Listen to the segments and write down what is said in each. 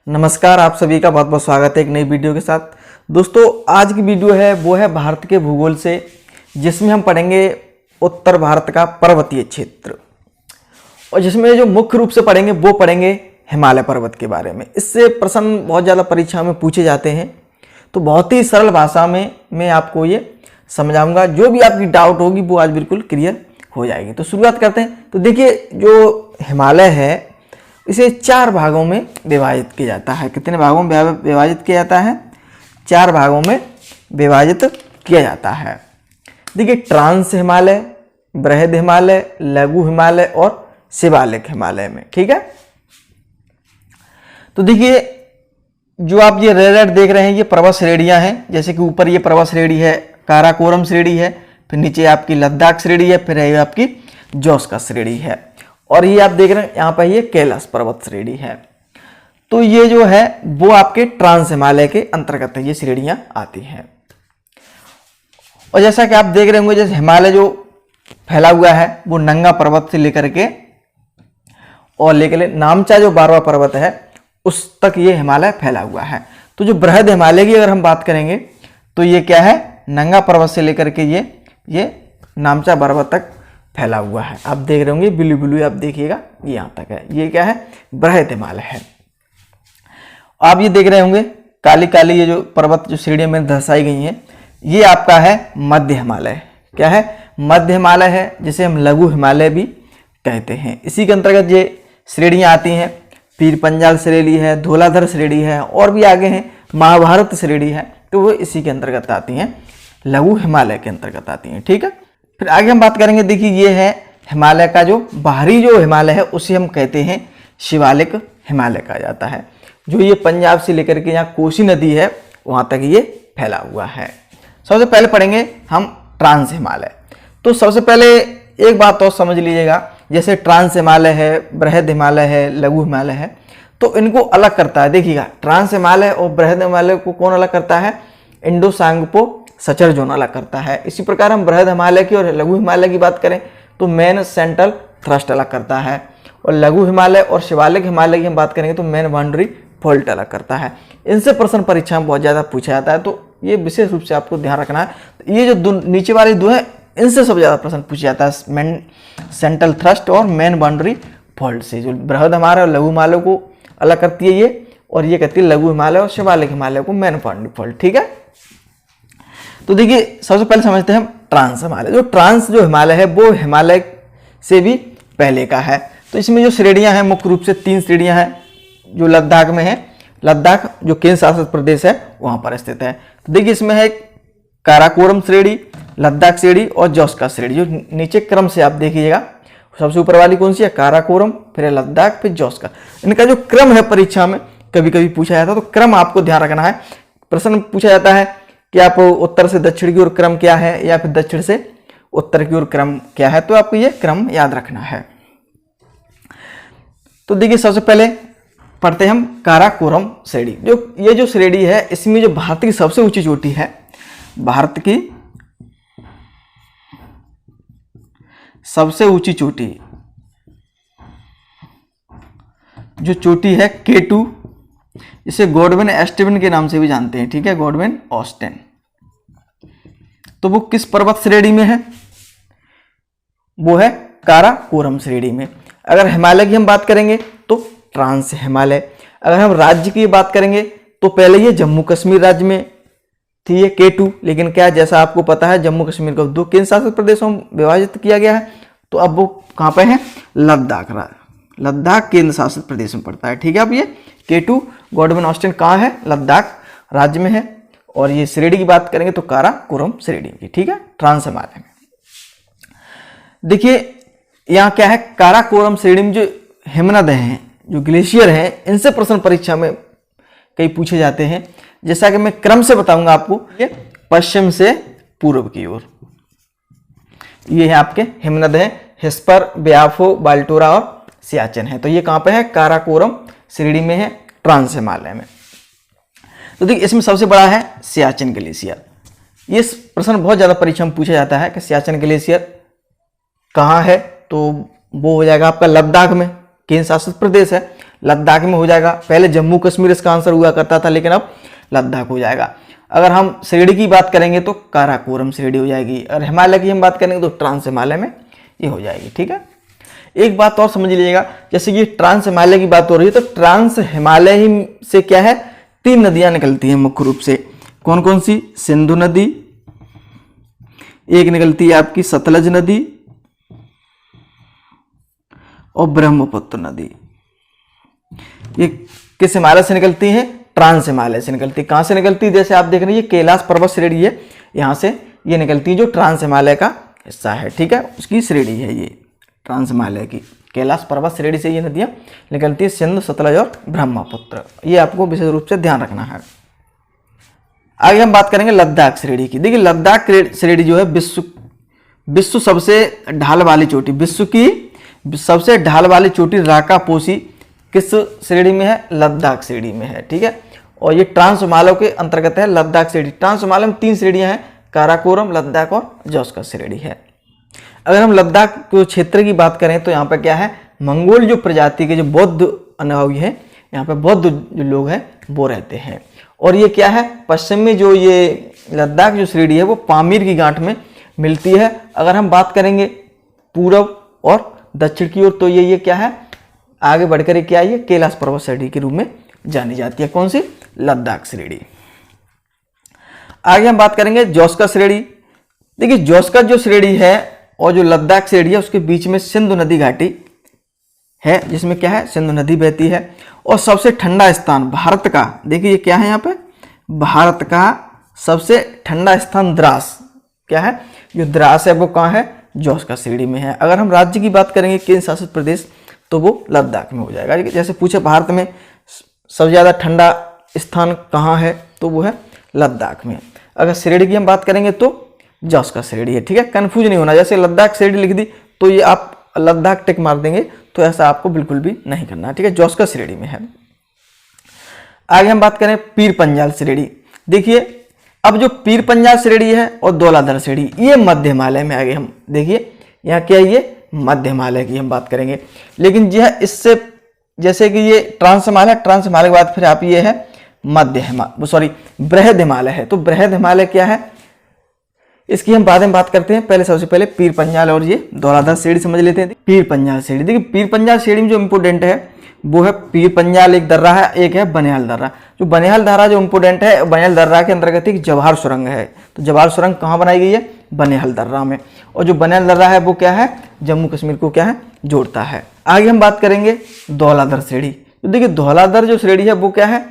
नमस्कार, आप सभी का बहुत बहुत स्वागत है एक नई वीडियो के साथ। दोस्तों, आज की वीडियो है वो है भारत के भूगोल से, जिसमें हम पढ़ेंगे उत्तर भारत का पर्वतीय क्षेत्र, और जिसमें जो मुख्य रूप से पढ़ेंगे वो पढ़ेंगे हिमालय पर्वत के बारे में। इससे प्रश्न बहुत ज़्यादा परीक्षा में पूछे जाते हैं, तो बहुत ही सरल भाषा में मैं आपको ये समझाऊंगा। जो भी आपकी डाउट होगी वो आज बिल्कुल क्लियर हो जाएगी। तो शुरुआत करते हैं। तो देखिए, जो हिमालय है इसे 4 भागों में विभाजित किया जाता है। कितने भागों में विभाजित किया जाता है? 4 भागों में विभाजित किया जाता है। देखिए, ट्रांस हिमालय, बृहद हिमालय, लघु हिमालय और शिवालिक हिमालय में। ठीक है। तो देखिए, जो आप ये रेड देख रहे हैं ये पर्वत श्रेणियां हैं। जैसे कि ऊपर ये पर्वत श्रेणी है, काराकोरम श्रेणी है, फिर नीचे आपकी लद्दाख श्रेणी है, फिर ये आपकी जोस्का श्रेणी है, और ये आप देख रहे हैं यहाँ पर ये कैलाश पर्वत श्रेणी है। तो ये जो है वो आपके ट्रांस हिमालय के अंतर्गत है, ये श्रेणियां आती हैं। और जैसा कि आप देख रहे होंगे, जैसे हिमालय जो फैला हुआ है वो नंगा पर्वत से लेकर के और लेकर नामचा जो 12वां पर्वत है उस तक ये हिमालय फैला हुआ है। तो जो बृहद हिमालय की अगर हम बात करेंगे तो ये क्या है, नंगा पर्वत से लेकर के ये नामचा पर्वत तक फैला हुआ है। आप देख रहे होंगे ब्लू ब्लू, आप देखिएगा ये यहाँ तक है। ये क्या है, बृहद हिमालय है। आप ये देख रहे होंगे काली काली ये जो पर्वत जो श्रेणियां में दर्शाई गई हैं, ये आपका है मध्य हिमालय। क्या है? मध्य हिमालय है, जिसे हम लघु हिमालय भी कहते हैं। इसी के अंतर्गत ये श्रेणियां आती हैं। पीर पंजाल श्रेणी है, धौलाधर श्रेणी है, और भी आगे हैं, महाभारत श्रेणी है। तो वो इसी के अंतर्गत आती हैं, लघु हिमालय के अंतर्गत आती हैं। ठीक है। फिर आगे हम बात करेंगे। देखिए, ये है हिमालय का जो बाहरी जो हिमालय है उसे हम कहते हैं शिवालिक हिमालय कहा जाता है। जो ये पंजाब से लेकर के यहाँ कोसी नदी है वहाँ तक ये फैला हुआ है। सबसे पहले पढ़ेंगे हम ट्रांस हिमालय। तो सबसे पहले एक बात और समझ लीजिएगा, जैसे ट्रांस हिमालय है, बृहद हिमालय है, लघु हिमालय है, तो इनको अलग करता है। देखिएगा, ट्रांस हिमालय और बृहद हिमालय को कौन अलग करता है? इंडो सांगपो सचर जोन अलग करता है। इसी प्रकार हम बृहद हिमालय की और लघु हिमालय की बात करें तो मेन सेंट्रल थ्रस्ट अलग करता है, और लघु हिमालय और शिवालिक हिमालय की हम बात करेंगे तो मेन बाउंड्री फॉल्ट अलग करता है। इनसे प्रश्न परीक्षा में बहुत ज़्यादा पूछा जाता है, तो ये विशेष रूप से आपको ध्यान रखना है। ये जो नीचे वाली दो है इनसे सबसे ज़्यादा प्रश्न पूछा जाता है, मेन सेंट्रल थ्रस्ट और मेन बाउंड्री फॉल्ट से। जो बृहद हिमालय और लघु हिमालय को अलग करती है ये, और ये कहती है लघु हिमालय और शिवालिक हिमालय को मेन बाउंड्री फॉल्ट। ठीक है। तो देखिए, सबसे पहले समझते हैं हम ट्रांस हिमालय। जो ट्रांस जो हिमालय है वो हिमालय से भी पहले का है। तो इसमें जो श्रेणियां हैं मुख्य रूप से 3 श्रेणियां हैं, जो लद्दाख में है। लद्दाख जो केंद्र शासित प्रदेश है वहां पर स्थित है। तो देखिए, इसमें है काराकोरम श्रेणी, लद्दाख श्रेणी और जोस्का श्रेणी। जो नीचे क्रम से आप देखिएगा, सबसे ऊपर वाली कौन सी है? काराकोरम, फिर लद्दाख, फिर जोस्का। इनका जो क्रम है परीक्षा में कभी कभी पूछा जाता है, तो क्रम आपको ध्यान रखना है। प्रश्न पूछा जाता है कि आप उत्तर से दक्षिण की ओर क्रम क्या है, या फिर दक्षिण से उत्तर की ओर क्रम क्या है, तो आपको ये क्रम याद रखना है। तो देखिए, सबसे पहले पढ़ते हैं हम काराकोरम श्रेणी। ये जो श्रेणी है इसमें जो भारत की सबसे ऊंची चोटी है, भारत की सबसे ऊंची चोटी जो चोटी है K2, इसे गॉडविन ऑस्टेन के नाम से भी जानते हैं। ठीक है, गॉडविन ऑस्टेन। तो वो किस पर्वत श्रेणी में है? वो है काराकोरम श्रेणी में। अगर हिमालय की हम बात करेंगे तो ट्रांस हिमालय। अगर हम राज्य की बात करेंगे तो पहले ये जम्मू कश्मीर राज्य में थी ये K2, लेकिन क्या जैसा आपको पता है जम्मू कश्मीर को 2 केंद्र शासित प्रदेशों में विभाजित किया गया है, तो अब वो कहाँ पे है? लद्दाख लद्दाख केंद्र शासित प्रदेश में पड़ता है। ठीक है। अब ये K2 गॉडविन ऑस्टेन कहाँ है? लद्दाख राज्य में है। और ये श्रेणी की बात करेंगे तो काराकोरम श्रेणी की। ठीक है, ट्रांस हिमालय में। देखिए, यहाँ क्या है, काराकोरम श्रेणी में जो हिमनद हैं, जो ग्लेशियर हैं, इनसे प्रश्न परीक्षा में कई पूछे जाते हैं। जैसा कि मैं क्रम से बताऊंगा आपको, ये पश्चिम से पूर्व की ओर ये है आपके हिमनद हैं, हिस्पर, ब्याफो, बाल्टोरा और सियाचिन है। तो ये कहाँ पे है? काराकोरम श्रेणी में है, ट्रांस हिमालय में। तो देखिए, इसमें सबसे बड़ा है सियाचिन ग्लेशियर। ये प्रश्न बहुत ज़्यादा परीक्षा में पूछा जाता है कि सियाचिन ग्लेशियर कहाँ है, तो वो हो जाएगा आपका लद्दाख में, केंद्र शासित प्रदेश है। लद्दाख में हो जाएगा। पहले जम्मू कश्मीर इसका आंसर हुआ करता था, लेकिन अब लद्दाख हो जाएगा। अगर हम श्रेणी की बात करेंगे तो काराकोरम श्रेणी हो जाएगी। और हिमालय की हम बात करेंगे तो ट्रांस हिमालय में ये हो जाएगी। ठीक है, एक बात और समझ लीजिएगा, जैसे कि ट्रांस हिमालय की बात हो रही है तो ट्रांस हिमालय ही से क्या है, 3 नदियां निकलती हैं मुख्य रूप से। कौन कौन सी? सिंधु नदी, एक निकलती है आपकी सतलज नदी और ब्रह्मपुत्र नदी। ये किस हिमालय से निकलती हैं? ट्रांस हिमालय से निकलती है। कहां से निकलती है? जैसे आप देख रहे हैं ये कैलाश पर्वत श्रेणी है, यहां से ये निकलती है जो ट्रांस हिमालय का हिस्सा है। ठीक है, उसकी श्रेणी है ये ट्रांस हिमालय की। कैलाश पर्वत श्रेणी से ये नदियां निकलती है, सिंधु, सतलज और ब्रह्मपुत्र। ये आपको विशेष रूप से ध्यान रखना है। आगे हम बात करेंगे लद्दाख श्रेणी की। देखिए लद्दाख श्रेणी जो है विश्व सबसे ढाल वाली चोटी, विश्व की सबसे ढाल वाली चोटी राकापोसी किस श्रेणी में है? लद्दाख श्रेणी में है। ठीक है, और ये ट्रांस हिमालय के अंतर्गत है लद्दाख श्रेणी। ट्रांस हिमालय में 3 श्रेणियां हैं, काराकोरम, लद्दाख और जोस्का श्रेणी है। अगर हम लद्दाख के क्षेत्र की बात करें तो यहाँ पे क्या है, मंगोल जो प्रजाति के जो बौद्ध अनुयायी हैं, यहाँ पे बौद्ध जो लोग हैं वो रहते हैं। और ये क्या है, पश्चिम में जो ये लद्दाख जो श्रेणी है वो पामीर की गांठ में मिलती है। अगर हम बात करेंगे पूर्व और दक्षिण की ओर तो ये क्या है, आगे बढ़कर ये क्या है, ये कैलाश पर्वत श्रेणी के रूप में जानी जाती है। कौन सी? लद्दाख श्रेणी। आगे हम बात करेंगे जोस्का श्रेणी। देखिए जोस्का जो श्रेणी है और जो लद्दाख श्रेणी है उसके बीच में सिंधु नदी घाटी है, जिसमें क्या है, सिंधु नदी बहती है। और सबसे ठंडा स्थान भारत का, देखिए ये क्या है यहाँ पे, भारत का सबसे ठंडा स्थान द्रास, क्या है, जो द्रास है वो कहाँ है, जोस्का श्रेणी में है। अगर हम राज्य की बात करेंगे केंद्र शासित प्रदेश तो वो लद्दाख में हो जाएगा। जैसे पूछे भारत में सबसे ज़्यादा ठंडा स्थान कहाँ है तो वो है लद्दाख में। अगर श्रेणी की हम बात करेंगे तो जोस्का श्रेणी है। ठीक है, कंफ्यूज नहीं होना, जैसे लद्दाख श्रेणी लिख दी तो ये आप लद्दाख टिक मार देंगे, तो ऐसा आपको बिल्कुल भी नहीं करना। ठीक है, जोस्का श्रेणी में है। आगे हम बात करें पीर पंजाल श्रेणी। देखिए अब जो पीर पंजाल श्रेणी है और धौलाधर श्रेणी ये मध्य हिमालय में आगे हम देखिए यहाँ क्या है, ये मध्य हिमालय की हम बात करेंगे। लेकिन यह इससे जैसे कि ये ट्रांस हिमालय, ट्रांस हिमालय के बाद फिर आप ये है मध्य हिमालय, सॉरी बृहद हिमालय है। तो बृहद हिमालय क्या है, इसकी हम बाद में बात करते हैं। पहले सबसे पहले पीर पंजाल और ये धौलाधर श्रेणी समझ लेते हैं। पीर पंजाल श्रेणी, देखिए पीर पंजाल श्रेणी में जो इंपोर्टेंट है वो है पीर पंजाल एक दर्रा है, एक है बनिहाल दर्रा। जो बनिहाल दर्रा जो इंपोर्टेंट है, बनिहाल दर्रा के अंतर्गत एक जवाहर सुरंग है। तो जवाहर सुरंग कहाँ बनाई गई है, बनिहाल दर्रा में। और जो बनिहाल दर्रा है वो क्या है, जम्मू कश्मीर को क्या है, जोड़ता है। आगे हम बात करेंगे धौलाधर श्रेणी। तो देखिए धौलाधर जो श्रेणी है वो क्या है,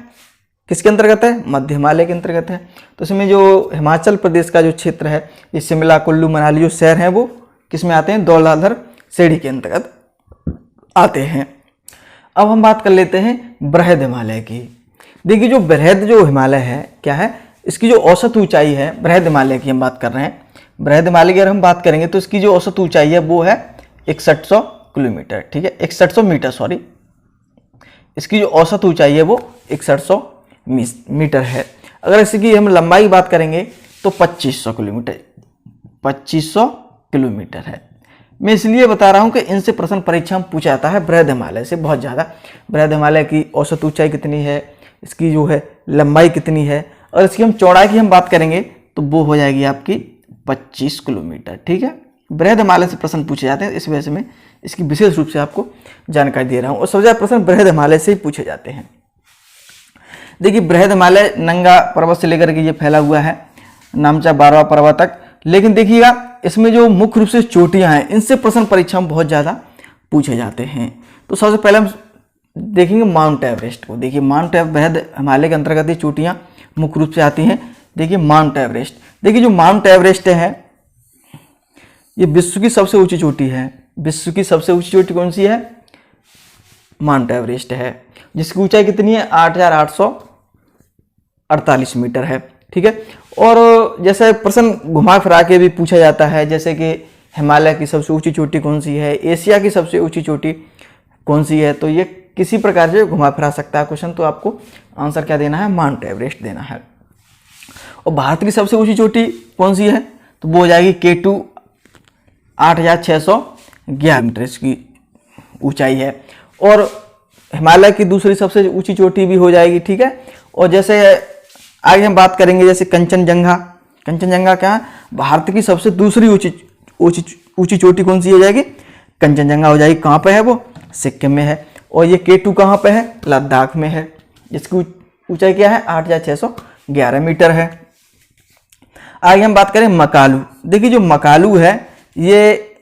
किसके अंतर्गत है, मध्य हिमालय के अंतर्गत है। तो इसमें जो हिमाचल प्रदेश का जो क्षेत्र है, ये शिमला, कुल्लू, मनाली जो शहर हैं वो किस में आते हैं, धौलाधर श्रेणी के अंतर्गत आते हैं। अब हम बात कर लेते हैं बृहद हिमालय की। देखिए जो बृहद जो हिमालय है क्या है, इसकी जो औसत ऊंचाई है, बृहद हिमालय की हम बात कर रहे हैं। बृहद हिमालय की अगर हम बात करेंगे तो इसकी जो औसत ऊंचाई है वो है 6100 किलोमीटर। ठीक है, 6100 मीटर, सॉरी, इसकी जो औसत ऊंचाई है वो 6100 मीटर है। अगर इसकी हम लंबाई की बात करेंगे तो 2500 किलोमीटर, 2500 किलोमीटर है। मैं इसलिए बता रहा हूं कि इनसे प्रश्न परीक्षा में पूछा जाता है बृहद हिमालय से बहुत ज़्यादा। बृहद हिमालय की औसत ऊंचाई कितनी है, इसकी जो है लंबाई कितनी है, और इसकी हम चौड़ाई की हम बात करेंगे तो वो हो जाएगी आपकी 25 किलोमीटर। ठीक है, बृहद हिमालय से प्रश्न पूछे जाते हैं, इस वजह से मैं इसकी विशेष रूप से आपको जानकारी दे रहा हूँ। और सबसे ज़्यादा प्रश्न बृहद हिमालय से ही पूछे जाते हैं। देखिए बृहद हिमालय नंगा पर्वत से लेकर के ये फैला हुआ है नामचा 12वां पर्वत तक। लेकिन देखिएगा इसमें जो मुख्य रूप से चोटियां हैं इनसे प्रश्न परीक्षा में बहुत ज़्यादा पूछे जाते हैं। तो सबसे पहले हम देखेंगे माउंट एवरेस्ट को। देखिए माउंट एवरेस्ट बृहद हिमालय के अंतर्गत ये चोटियां मुख्य रूप से आती हैं। देखिए माउंट एवरेस्ट, देखिए जो माउंट एवरेस्ट है ये विश्व की सबसे ऊंची चोटी है। विश्व की सबसे ऊंची चोटी कौन सी है, माउंट एवरेस्ट है, जिसकी ऊंचाई कितनी है 8848 मीटर है। ठीक है, और जैसे प्रश्न घुमा फिरा के भी पूछा जाता है, जैसे कि हिमालय की सबसे ऊंची चोटी कौन सी है, एशिया की सबसे ऊंची चोटी कौन सी है, तो ये किसी प्रकार से घुमा फिरा सकता है क्वेश्चन। तो आपको आंसर क्या देना है, माउंट एवरेस्ट देना है। और भारत की सबसे ऊंची चोटी कौन सी है, तो वो हो जाएगी K2 8611 मीटर इसकी ऊंचाई है। और हिमालय की दूसरी सबसे ऊंची चोटी भी हो जाएगी, ठीक है। और जैसे आगे हम बात करेंगे जैसे कंचनजंगा। कंचनजंगा क्या है, भारत की सबसे दूसरी ऊंची चोटी कौन सी हो जाएगी, कंचनजंगा हो जाएगी। कहाँ पे है वो, सिक्किम में है। और ये K2 कहाँ पे है, लद्दाख में है, जिसकी ऊंचाई क्या है 8611 मीटर है। आगे हम बात करें मकालू। देखिए जो मकालू है ये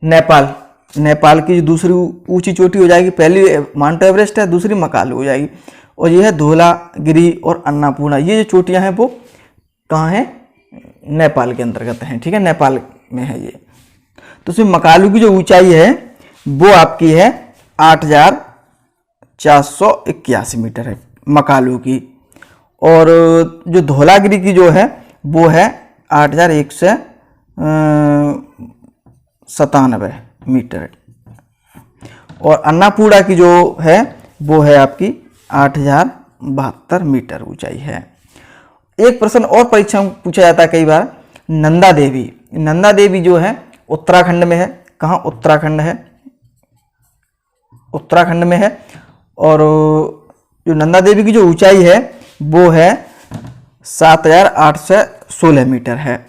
नेपाल की जो दूसरी ऊंची चोटी हो जाएगी। पहली माउंट एवरेस्ट है, दूसरी मकालू हो जाएगी। और ये है धौलागिरी और अन्नपूर्णा, ये जो चोटियां हैं वो कहाँ हैं, नेपाल के अंतर्गत हैं, ठीक है, नेपाल में है ये। तो उसमें मकालू की जो ऊंचाई है वो आपकी है 8481 मीटर है मकालू की। और जो धौलागिरी की जो है वो है 8197 मीटर। और अन्नपूर्णा की जो है वो है आपकी 8072 मीटर ऊंचाई है। एक प्रश्न और परीक्षा में पूछा जाता है कई बार, नंदा देवी जो है उत्तराखंड में है। कहाँ, उत्तराखंड में है। और जो नंदा देवी की जो ऊंचाई है वो है 7816 मीटर है।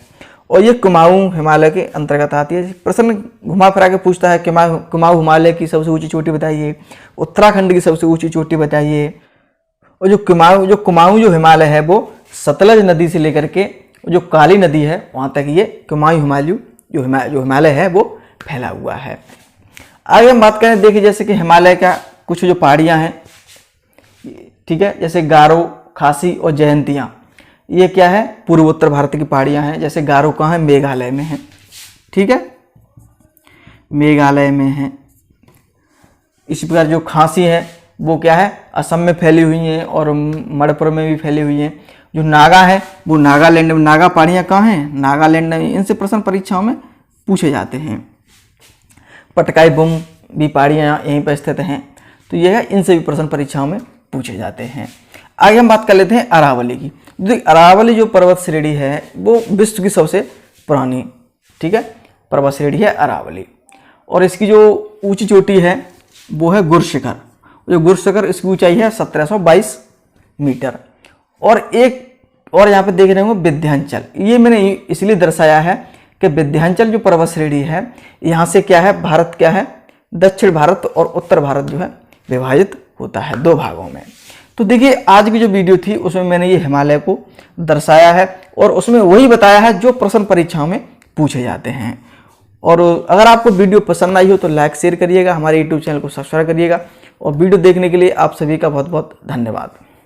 और ये कुमाऊं हिमालय के अंतर्गत आती है। प्रश्न घुमा फिरा के पूछता है कुमाऊं हिमालय की सबसे ऊंची चोटी बताइए, उत्तराखंड की सबसे ऊंची चोटी बताइए। और जो कुमाऊं जो हिमालय है वो सतलज नदी से लेकर के जो काली नदी है वहाँ तक ये कुमाऊं जो हिमालय है वो फैला हुआ है। आगे हम बात करें, देखिए जैसे कि हिमालय का कुछ जो पहाड़ियाँ हैं, ठीक है, जैसे गारो, खासी और जयंतियाँ, ये क्या है, पूर्वोत्तर भारत की पहाड़ियाँ हैं। जैसे गारो कहाँ है, मेघालय में है, ठीक है, मेघालय में है। इसी प्रकार जो खासी है वो क्या है, असम में फैली हुई हैं और मणिपुर में भी फैली हुई हैं। जो नागा है वो नागालैंड में, नागा पहाड़ियाँ कहाँ हैं, नागालैंड में। इनसे प्रश्न परीक्षाओं में पूछे जाते हैं। पटकाई बुम भी पहाड़ियाँ यहीं पर स्थित हैं, तो यह है, इनसे भी प्रश्न परीक्षाओं में पूछे जाते हैं। आगे हम बात कर लेते हैं अरावली की। अरावली जो पर्वत श्रेणी है वो विश्व की सबसे पुरानी, ठीक है, पर्वत श्रेणी है अरावली। और इसकी जो ऊंची चोटी है वो है गुरशिखर। जो गुरशिखर, इसकी ऊंचाई है 1722 मीटर। और यहाँ पे देख रहे होंगे विंध्याचल, ये मैंने इसलिए दर्शाया है कि विंध्याचल जो पर्वत श्रेणी है यहाँ से क्या है, भारत क्या है, दक्षिण भारत और उत्तर भारत जो है विभाजित होता है 2 भागों में। तो देखिए आज की जो वीडियो थी उसमें मैंने ये हिमालय को दर्शाया है और उसमें वही बताया है जो प्रश्न परीक्षाओं में पूछे जाते हैं। और अगर आपको वीडियो पसंद आई हो तो लाइक शेयर करिएगा, हमारे यूट्यूब चैनल को सब्सक्राइब करिएगा। और वीडियो देखने के लिए आप सभी का बहुत बहुत धन्यवाद।